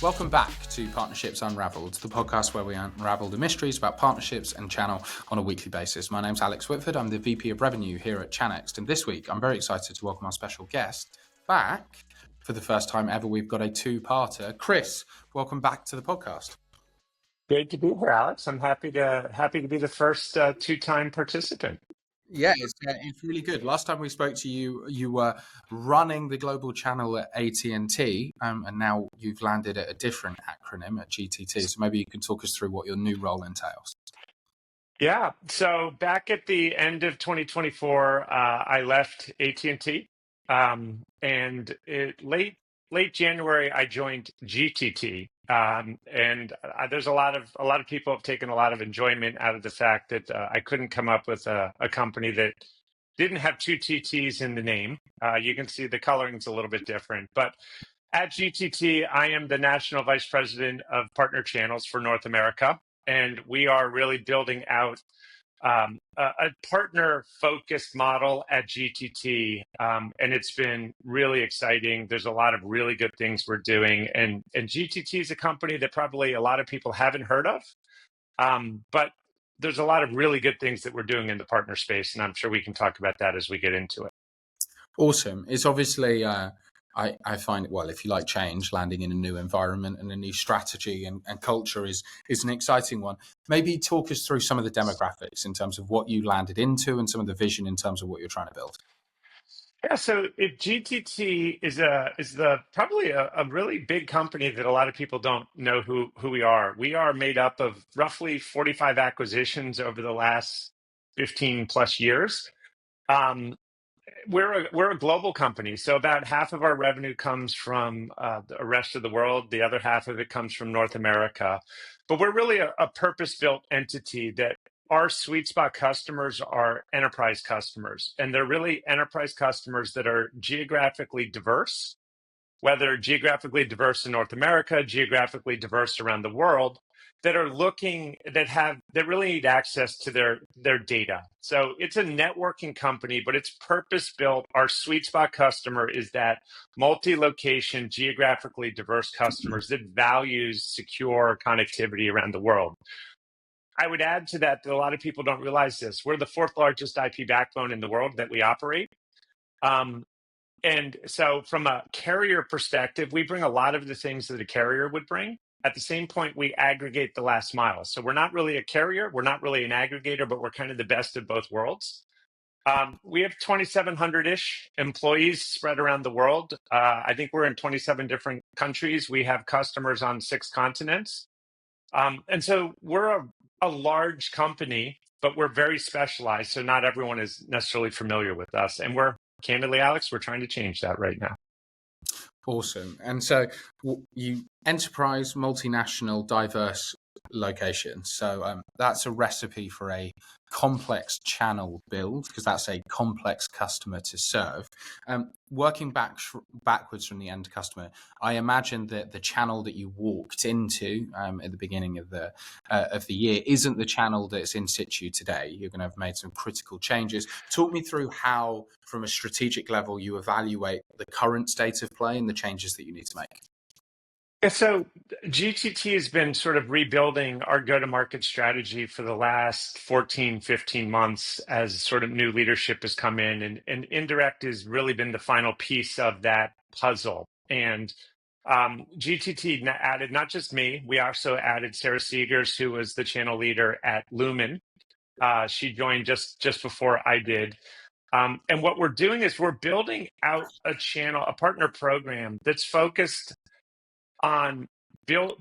Welcome back to Partnerships Unraveled, the podcast where we unravel the mysteries about partnerships and channel on a weekly basis. My name's Alex Whitford. I'm the VP of Revenue here at Chanext. And this week, I'm very excited to welcome our special guest back. For the first time ever, we've got a two-parter. Chris, welcome back to the podcast. Great to be here, Alex. I'm happy to be the first two-time participant. Yeah, it's really good. Last time we spoke to you, you were running the global channel at AT&T, and now you've landed at a different acronym at GTT. So maybe you can talk us through what your new role entails. Yeah. So back at the end of 2024, I left AT&T, and late January I joined GTT. There's a lot of people have taken a lot of enjoyment out of the fact that I couldn't come up with a company that didn't have two TTs in the name. You can see the coloring's a little bit different, but at GTT, I am the National Vice President of Partner Channels for North America, and we are really building out a partner-focused model at GTT, and it's been really exciting. There's a lot of really good things we're doing, and GTT is a company that probably a lot of people haven't heard of, but there's a lot of really good things that we're doing in the partner space, and I'm sure we can talk about that as we get into it. Awesome. It's obviously, I find it, well, if you like change, landing in a new environment and a new strategy and culture is an exciting one. Maybe talk us through some of the demographics in terms of what you landed into and some of the vision in terms of what you're trying to build. Yeah, so GTT is probably a really big company that a lot of people don't know who we are. We are made up of roughly 45 acquisitions over the last 15 plus years. We're a global company, so about half of our revenue comes from the rest of the world. The other half of it comes from North America. But we're really a purpose-built entity that our sweet spot customers are enterprise customers, and they're really enterprise customers that are geographically diverse, whether geographically diverse in North America, geographically diverse around the world, that really need access to their data. So it's a networking company, but it's purpose built. Our sweet spot customer is that multi-location, geographically diverse customers that values secure connectivity around the world. I would add to that a lot of people don't realize this. We're the fourth largest IP backbone in the world that we operate. And so from a carrier perspective, we bring a lot of the things that a carrier would bring. At the same point, we aggregate the last mile. So we're not really a carrier, we're not really an aggregator, but we're kind of the best of both worlds. We have 2,700-ish employees spread around the world. I think we're in 27 different countries. We have customers on 6 continents. And so we're a large company, but we're very specialized. So not everyone is necessarily familiar with us. And candidly, Alex, we're trying to change that right now. Awesome. And so you enterprise, multinational, diverse locations. So that's a recipe for a complex channel build, because that's a complex customer to serve. Working backwards from the end customer, I imagine that the channel that you walked into at the beginning of the year isn't the channel that's in situ today. You're going to have made some critical changes. Talk me through how, from a strategic level, you evaluate the current state of play and the changes that you need to make. Yeah, so GTT has been sort of rebuilding our go-to-market strategy for the last 14, 15 months as sort of new leadership has come in, and indirect has really been the final piece of that puzzle. And GTT added not just me, we also added Sarah Seegers, who was the channel leader at Lumen. She joined just before I did. And what we're doing is we're building out a partner program that's focused on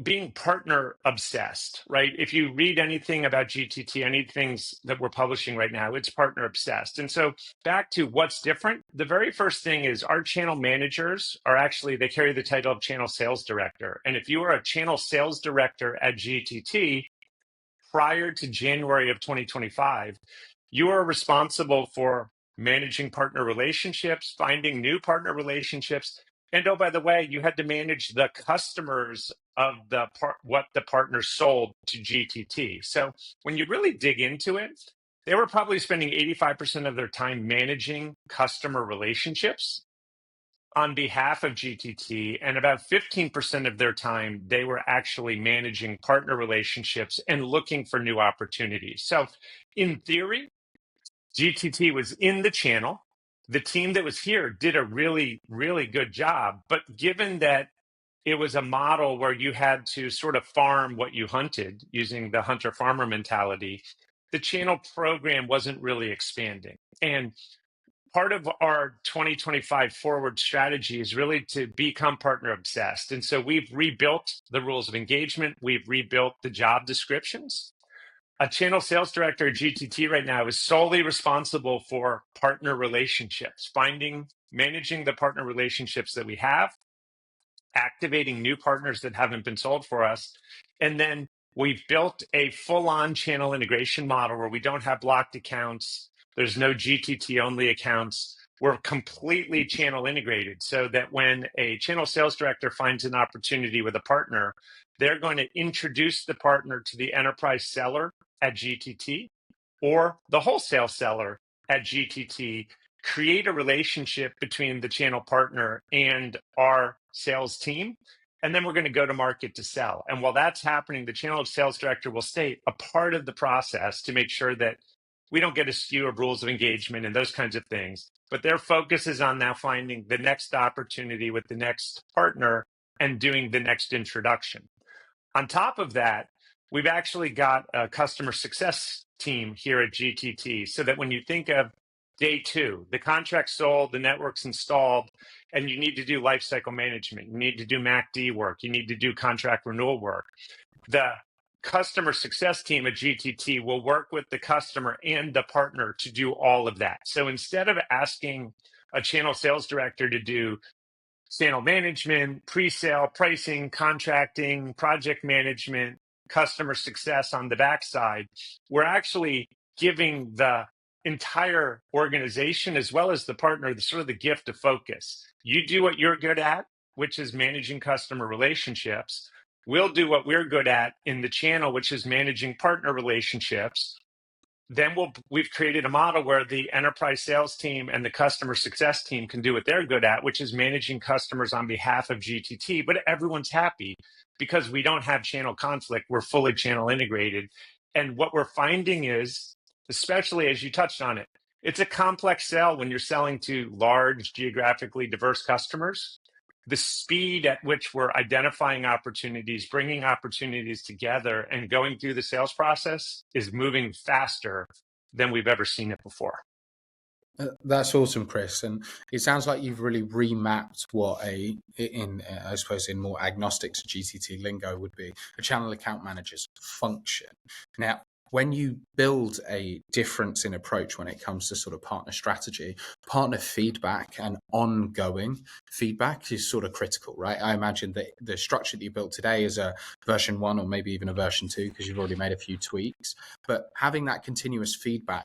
being partner obsessed, right? If you read anything about GTT, any things that we're publishing right now, it's partner obsessed. And so back to what's different, the very first thing is our channel managers they carry the title of channel sales director. And if you are a channel sales director at GTT prior to January of 2025, you are responsible for managing partner relationships, finding new partner relationships. And oh, by the way, you had to manage the customers of what the partner sold to GTT. So when you really dig into it, they were probably spending 85% of their time managing customer relationships. on behalf of GTT, and about 15% of their time, they were actually managing partner relationships and looking for new opportunities. So in theory, GTT was in the channel. The team that was here did a really, really good job. But given that it was a model where you had to sort of farm what you hunted using the hunter-farmer mentality, the channel program wasn't really expanding. And part of our 2025 forward strategy is really to become partner obsessed. And so we've rebuilt the rules of engagement. We've rebuilt the job descriptions. A channel sales director at GTT right now is solely responsible for partner relationships, managing the partner relationships that we have, activating new partners that haven't been sold for us. And then we've built a full-on channel integration model where we don't have blocked accounts. There's no GTT only accounts. We're completely channel integrated so that when a channel sales director finds an opportunity with a partner, they're going to introduce the partner to the enterprise seller at GTT or the wholesale seller at GTT, create a relationship between the channel partner and our sales team. And then we're going to go to market to sell. And while that's happening, the channel sales director will stay a part of the process to make sure that we don't get a skew of rules of engagement and those kinds of things. But their focus is on now finding the next opportunity with the next partner and doing the next introduction. On top of that, we've actually got a customer success team here at GTT so that when you think of day two, the contract's sold, the network's installed, and you need to do lifecycle management, you need to do MACD work, you need to do contract renewal work. The customer success team at GTT will work with the customer and the partner to do all of that. So instead of asking a channel sales director to do channel management, pre-sale, pricing, contracting, project management, customer success on the backside, we're actually giving the entire organization as well as the partner the sort of the gift of focus. You do what you're good at, which is managing customer relationships. We'll do what we're good at in the channel, which is managing partner relationships. Then we've created a model where the enterprise sales team and the customer success team can do what they're good at, which is managing customers on behalf of GTT. But everyone's happy because we don't have channel conflict. We're fully channel integrated. And what we're finding is, especially as you touched on it, it's a complex sell when you're selling to large, geographically diverse customers. The speed at which we're identifying opportunities, bringing opportunities together, and going through the sales process is moving faster than we've ever seen it before. That's awesome, Chris. And it sounds like you've really remapped what I suppose in more agnostic to GTT lingo would be a channel account manager's function. Now, when you build a difference in approach when it comes to sort of partner strategy, partner feedback and ongoing feedback is sort of critical, right? I imagine that the structure that you built today is a version 1 or maybe even a version 2 because you've already made a few tweaks. But having that continuous feedback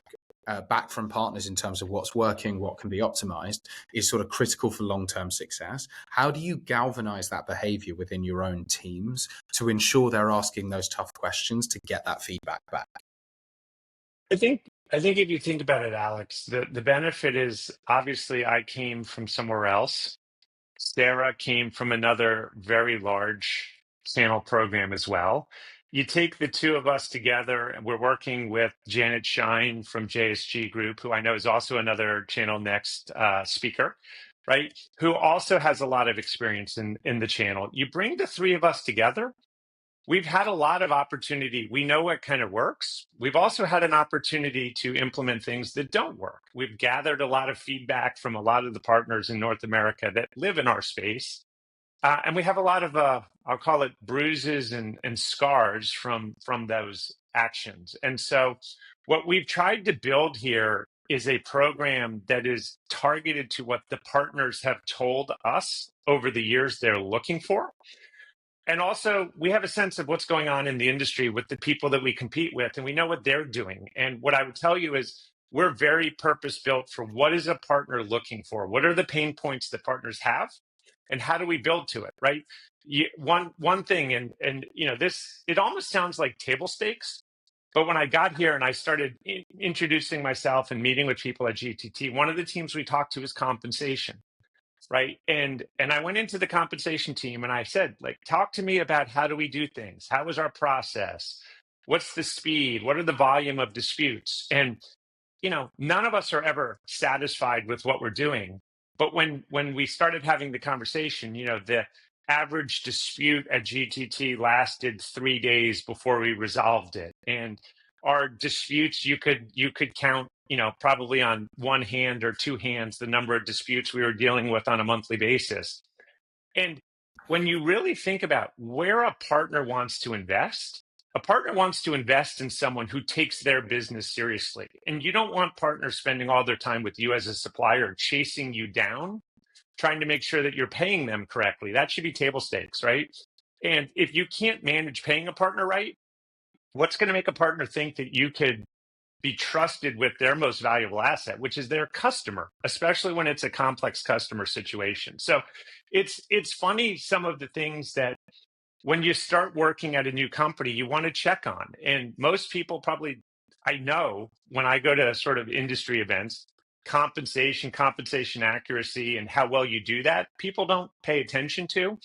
back from partners in terms of what's working, what can be optimized is sort of critical for long-term success. How do you galvanize that behavior within your own teams to ensure they're asking those tough questions to get that feedback back? I think if you think about it, Alex, the benefit is obviously I came from somewhere else. Sarah came from another very large channel program as well. You take the two of us together, and we're working with Janet Shine from JSG Group, who I know is also another Channel Next speaker, right? Who also has a lot of experience in the channel. You bring the three of us together. We've had a lot of opportunity. We know what kind of works. We've also had an opportunity to implement things that don't work. We've gathered a lot of feedback from a lot of the partners in North America that live in our space. And we have a lot of, I'll call it bruises and scars from those actions. And so what we've tried to build here is a program that is targeted to what the partners have told us over the years they're looking for. And also, we have a sense of what's going on in the industry with the people that we compete with, and we know what they're doing. And what I would tell you is we're very purpose built for what is a partner looking for? What are the pain points that partners have? And how do we build to it, right? One thing, and you know, it almost sounds like table stakes, but when I got here and I started introducing myself and meeting with people at GTT, one of the teams we talked to is compensation. right? And I went into the compensation team and I said, like, talk to me about how do we do things? How is our process? What's the speed? What are the volume of disputes? And none of us are ever satisfied with what we're doing. But when we started having the conversation, the average dispute at GTT lasted 3 days before we resolved it. And our disputes, you could count, probably on one hand or two hands, the number of disputes we were dealing with on a monthly basis. And when you really think about where a partner wants to invest, a partner wants to invest in someone who takes their business seriously. And you don't want partners spending all their time with you as a supplier, chasing you down, trying to make sure that you're paying them correctly. That should be table stakes, right? And if you can't manage paying a partner right, what's going to make a partner think that you could be trusted with their most valuable asset, which is their customer, especially when it's a complex customer situation? So it's funny, some of the things that when you start working at a new company, you want to check on. And most people probably, I know when I go to sort of industry events, compensation accuracy, and how well you do that, people don't pay attention to.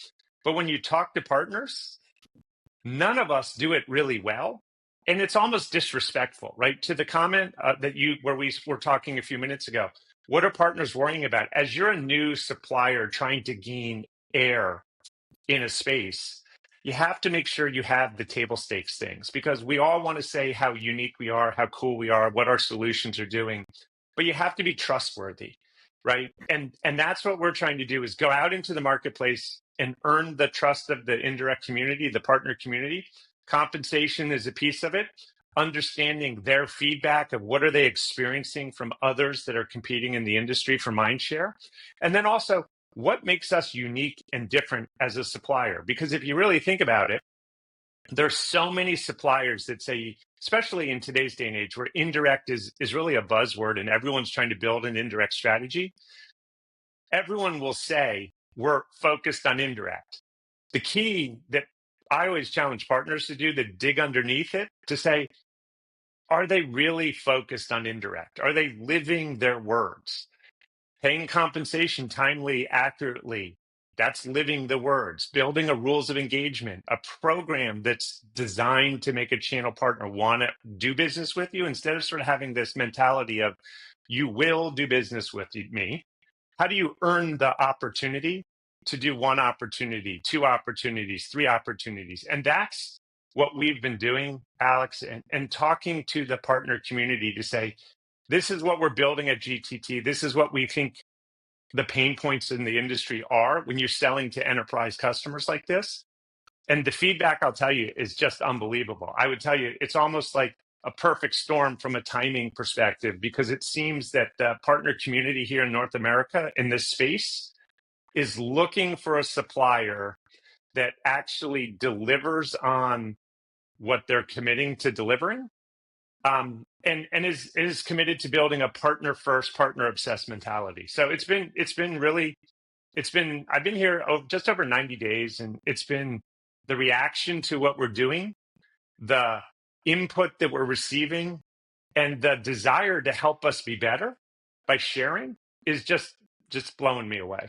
But when you talk to partners, none of us do it really well. And it's almost disrespectful, right? To the comment where we were talking a few minutes ago, what are partners worrying about? As you're a new supplier trying to gain air in a space, you have to make sure you have the table stakes things, because we all want to say how unique we are, how cool we are, what our solutions are doing, but you have to be trustworthy, right? And that's what we're trying to do, is go out into the marketplace and earn the trust of the indirect community, the partner community. Compensation is a piece of it. Understanding their feedback of what are they experiencing from others that are competing in the industry for mind share. And then also, what makes us unique and different as a supplier? Because if you really think about it, there's so many suppliers that say, especially in today's day and age, where indirect is really a buzzword and everyone's trying to build an indirect strategy, everyone will say, we're focused on indirect. The key that I always challenge partners to do, that dig underneath it, to say, are they really focused on indirect? Are they living their words? Paying compensation timely, accurately, that's living the words. Building a rules of engagement, a program that's designed to make a channel partner want to do business with you, instead of sort of having this mentality of, you will do business with me. How do you earn the opportunity to do one opportunity, two opportunities, three opportunities? And that's what we've been doing, Alex, and talking to the partner community to say, this is what we're building at GTT. This is what we think the pain points in the industry are when you're selling to enterprise customers like this. And the feedback, I'll tell you, is just unbelievable. I would tell you, it's almost like a perfect storm from a timing perspective, because it seems that the partner community here in North America in this space is looking for a supplier that actually delivers on what they're committing to delivering, and is committed to building a partner first, partner obsessed mentality. So I've been here just over 90 days, and it's been the reaction to what we're doing, the input that we're receiving, and the desire to help us be better by sharing is just blowing me away.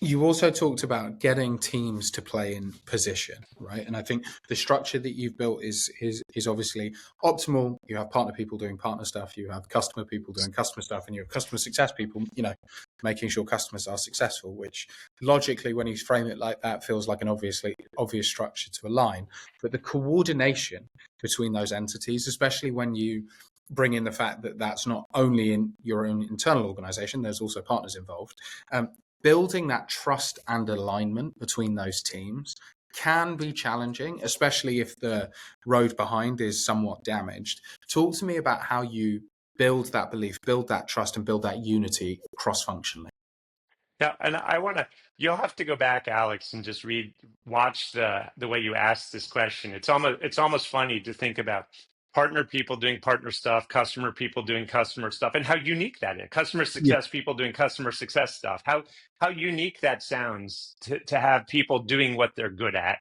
You also talked about getting teams to play in position, right? And I think the structure that you've built is obviously optimal. You have partner people doing partner stuff, you have customer people doing customer stuff, and you have customer success people, making sure customers are successful, which logically, when you frame it like that, feels like an obvious structure to align. But the coordination between those entities, especially when you bring in the fact that that's not only in your own internal organization, there's also partners involved. Building that trust and alignment between those teams can be challenging, especially if the road behind is somewhat damaged. Talk to me about how you build that belief, build that trust, and build that unity cross-functionally. Yeah, and you'll have to go back, Alex, and just watch the way you asked this question. It's almost funny to think about partner people doing partner stuff, customer people doing customer stuff, and how unique that is. Customer success people doing customer success stuff. How unique that sounds to have people doing what they're good at,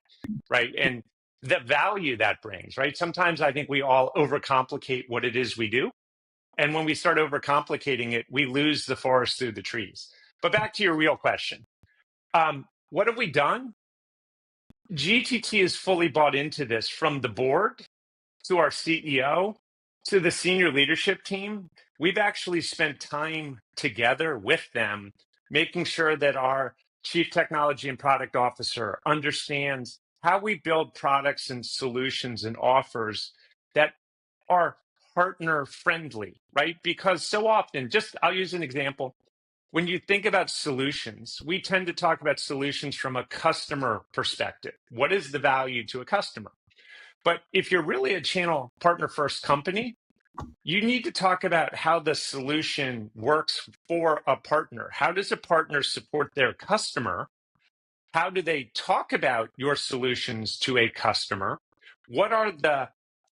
right? And the value that brings, right? Sometimes I think we all overcomplicate what it is we do. And when we start overcomplicating it, we lose the forest through the trees. But back to your real question. What have we done? GTT is fully bought into this, from the board to our CEO to the senior leadership team. We've actually spent time together with them, making sure that our chief technology and product officer understands how we build products and solutions and offers that are partner friendly, right? Because so often, I'll use an example. When you think about solutions, we tend to talk about solutions from a customer perspective. What is the value to a customer? But if you're really a channel partner first company, you need to talk about how the solution works for a partner. How does a partner support their customer? How do they talk about your solutions to a customer? What are the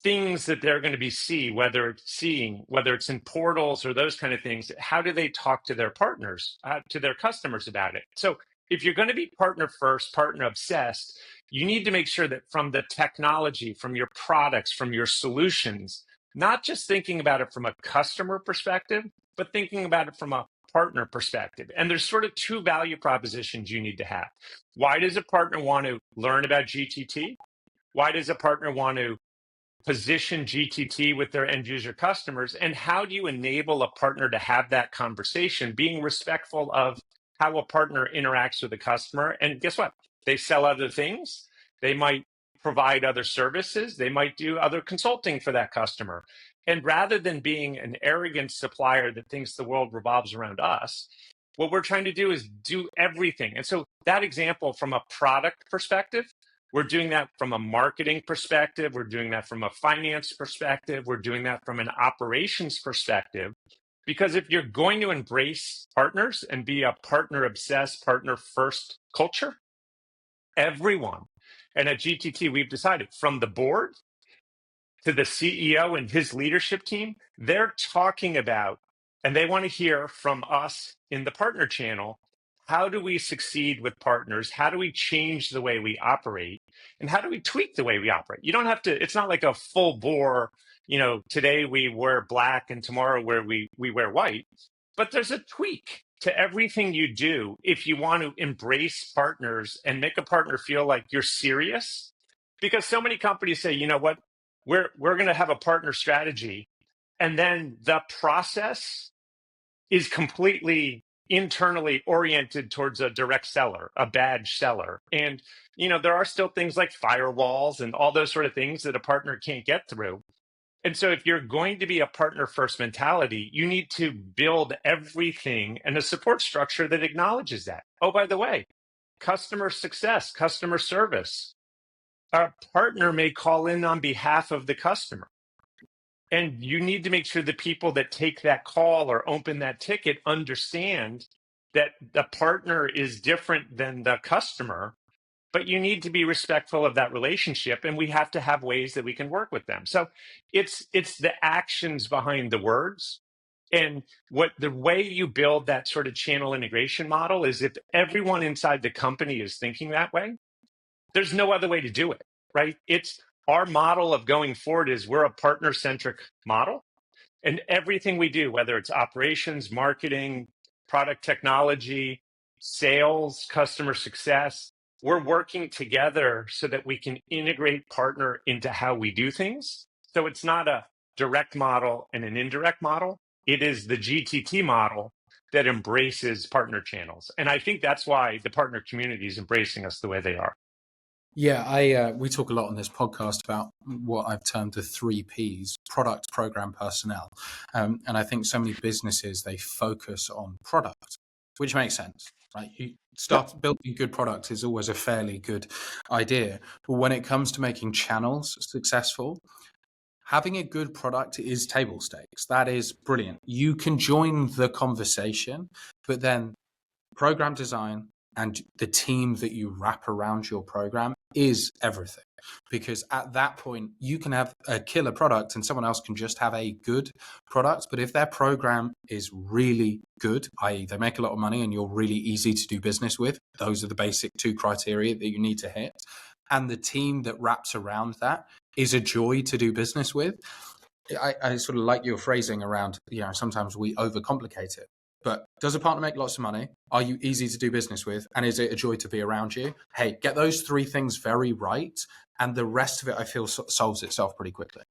things that they're going to be seeing, whether it's in portals or those kind of things? How do they talk to their partners, to their customers about it? So if you're going to be partner first, partner obsessed, you need to make sure that from the technology, from your products, from your solutions, not just thinking about it from a customer perspective, but thinking about it from a partner perspective. And there's sort of two value propositions you need to have. Why does a partner want to learn about GTT? Why does a partner want to position GTT with their end user customers? And how do you enable a partner to have that conversation, being respectful of how a partner interacts with a customer? And guess what? They sell other things. They might provide other services. They might do other consulting for that customer. And rather than being an arrogant supplier that thinks the world revolves around us, what we're trying to do is do everything. And so that example from a product perspective, we're doing that from a marketing perspective. We're doing that from a finance perspective. We're doing that from an operations perspective. Because if you're going to embrace partners and be a partner obsessed, partner first culture, everyone, and at GTT, we've decided from the board to the CEO and his leadership team, they're talking about, and they want to hear from us in the partner channel, how do we succeed with partners? How do we change the way we operate? And how do we tweak the way we operate? You don't have to, it's not like a full bore, today we wear black and tomorrow we wear white, but there's a tweak to everything you do if you want to embrace partners and make a partner feel like you're serious. Because so many companies say, you know what, we're going to have a partner strategy, and then the process is completely internally oriented towards a direct seller, a badge seller. And there are still things like firewalls and all those sort of things that a partner can't get through. And so if you're going to be a partner first mentality, you need to build everything and a support structure that acknowledges that. Oh, by the way, customer success, customer service. Our partner may call in on behalf of the customer. And you need to make sure the people that take that call or open that ticket understand that the partner is different than the customer, but you need to be respectful of that relationship, and we have to have ways that we can work with them. So it's the actions behind the words. And the way you build that sort of channel integration model is if everyone inside the company is thinking that way, there's no other way to do it, right? It's our model of going forward is we're a partner-centric model. And everything we do, whether it's operations, marketing, product technology, sales, customer success, we're working together so that we can integrate partner into how we do things. So it's not a direct model and an indirect model. It is the GTT model that embraces partner channels. And I think that's why the partner community is embracing us the way they are. Yeah, we talk a lot on this podcast about what I've termed the 3Ps: product, program, personnel. And I think so many businesses, they focus on product, which makes sense, right? You start building good products is always a fairly good idea. But when it comes to making channels successful, having a good product is table stakes. That is brilliant. You can join the conversation, but then program design and the team that you wrap around your program is everything. Because at that point, you can have a killer product and someone else can just have a good product. But if their program is really good, i.e., they make a lot of money and you're really easy to do business with, those are the basic two criteria that you need to hit. And the team that wraps around that is a joy to do business with. I sort of like your phrasing around, sometimes we overcomplicate it. but does a partner make lots of money? Are you easy to do business with? And is it a joy to be around you? Hey, get those three things very right, and the rest of it, I feel, solves itself pretty quickly.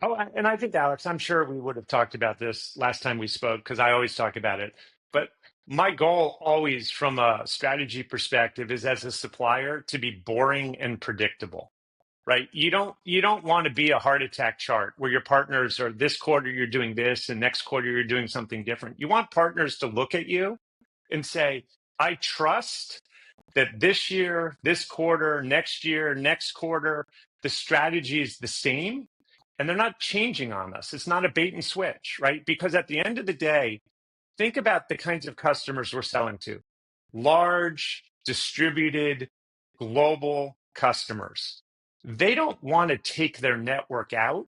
Oh, and I think, Alex, I'm sure we would have talked about this last time we spoke, because I always talk about it. But my goal always from a strategy perspective is, as a supplier, to be boring and predictable, right? You don't want to be a heart attack chart where your partners are, this quarter you're doing this and next quarter you're doing something different. You want partners to look at you and say, I trust that this year, this quarter, next year, next quarter, the strategy is the same and they're not changing on us. It's not a bait and switch, right? Because at the end of the day, think about the kinds of customers we're selling to. Large, distributed, global customers. They don't want to take their network out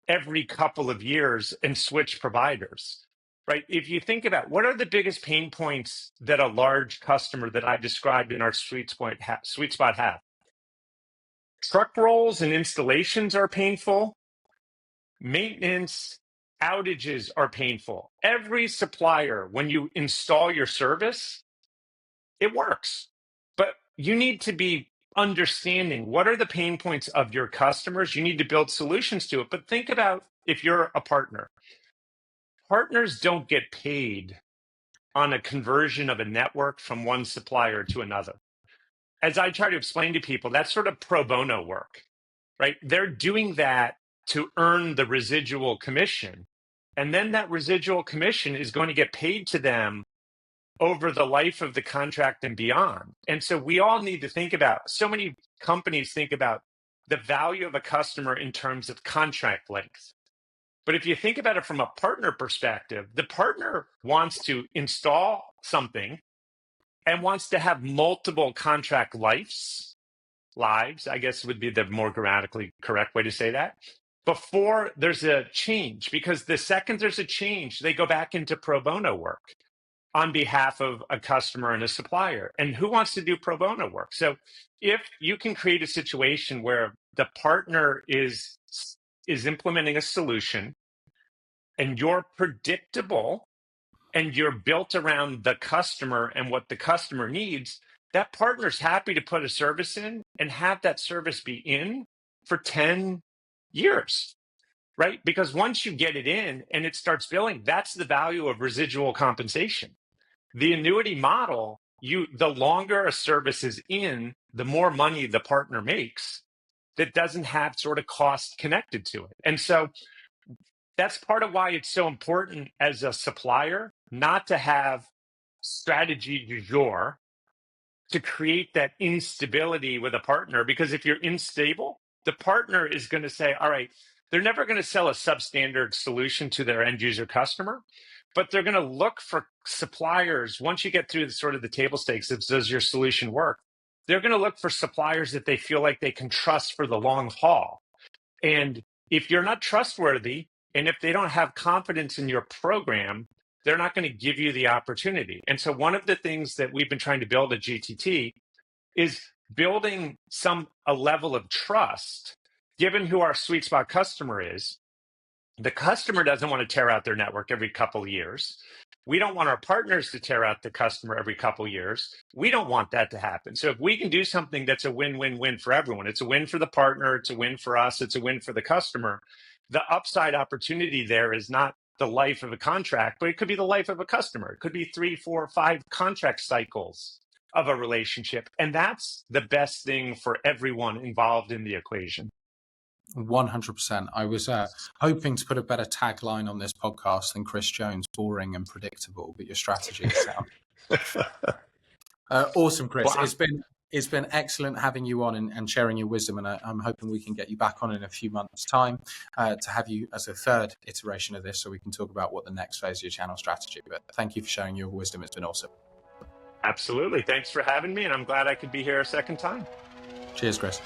every couple of years and switch providers, right? If you think about what are the biggest pain points that a large customer that I described in our sweet spot have? Truck rolls and installations are painful. Maintenance, outages are painful. Every supplier, when you install your service, it works. But you need to be understanding what are the pain points of your customers. You need to build solutions to it. But think about if you're a partner. Partners don't get paid on a conversion of a network from one supplier to another. As I try to explain to people, that's sort of pro bono work, right? They're doing that to earn the residual commission. And then that residual commission is going to get paid to them over the life of the contract and beyond. And so we all need to think about, so many companies think about the value of a customer in terms of contract length. But if you think about it from a partner perspective, the partner wants to install something and wants to have multiple contract lives, I guess would be the more grammatically correct way to say that, before there's a change. Because the second there's a change, they go back into pro bono work on behalf of a customer and a supplier. And who wants to do pro bono work? So if you can create a situation where the partner is implementing a solution and you're predictable and you're built around the customer and what the customer needs, that partner's happy to put a service in and have that service be in for 10 years, right? Because once you get it in and it starts billing, that's the value of residual compensation. The annuity model, the longer a service is in, the more money the partner makes that doesn't have sort of cost connected to it. And so that's part of why it's so important as a supplier not to have strategy du jour to create that instability with a partner. Because if you're unstable, the partner is going to say, all right, they're never going to sell a substandard solution to their end user customer, but they're going to look for suppliers. Once you get through sort of the table stakes of does your solution work, they're going to look for suppliers that they feel like they can trust for the long haul. And if you're not trustworthy, and if they don't have confidence in your program, they're not going to give you the opportunity. And so one of the things that we've been trying to build at GTT is building a level of trust, given who our sweet spot customer is. The customer doesn't want to tear out their network every couple of years. We don't want our partners to tear out the customer every couple of years. We don't want that to happen. So if we can do something that's a win-win-win for everyone, it's a win for the partner, it's a win for us, it's a win for the customer. The upside opportunity there is not the life of a contract, but it could be the life of a customer. It could be 3, 4, 5 contract cycles of a relationship. And that's the best thing for everyone involved in the equation. 100%. I was hoping to put a better tagline on this podcast than Chris Jones, boring and predictable, but your strategy is sound. Awesome, Chris. Well, it's been excellent having you on and sharing your wisdom, and I'm hoping we can get you back on in a few months' time to have you as a third iteration of this, so we can talk about what the next phase of your channel strategy. But thank you for sharing your wisdom. It's been awesome. Absolutely. Thanks for having me, and I'm glad I could be here a second time. Cheers, Chris.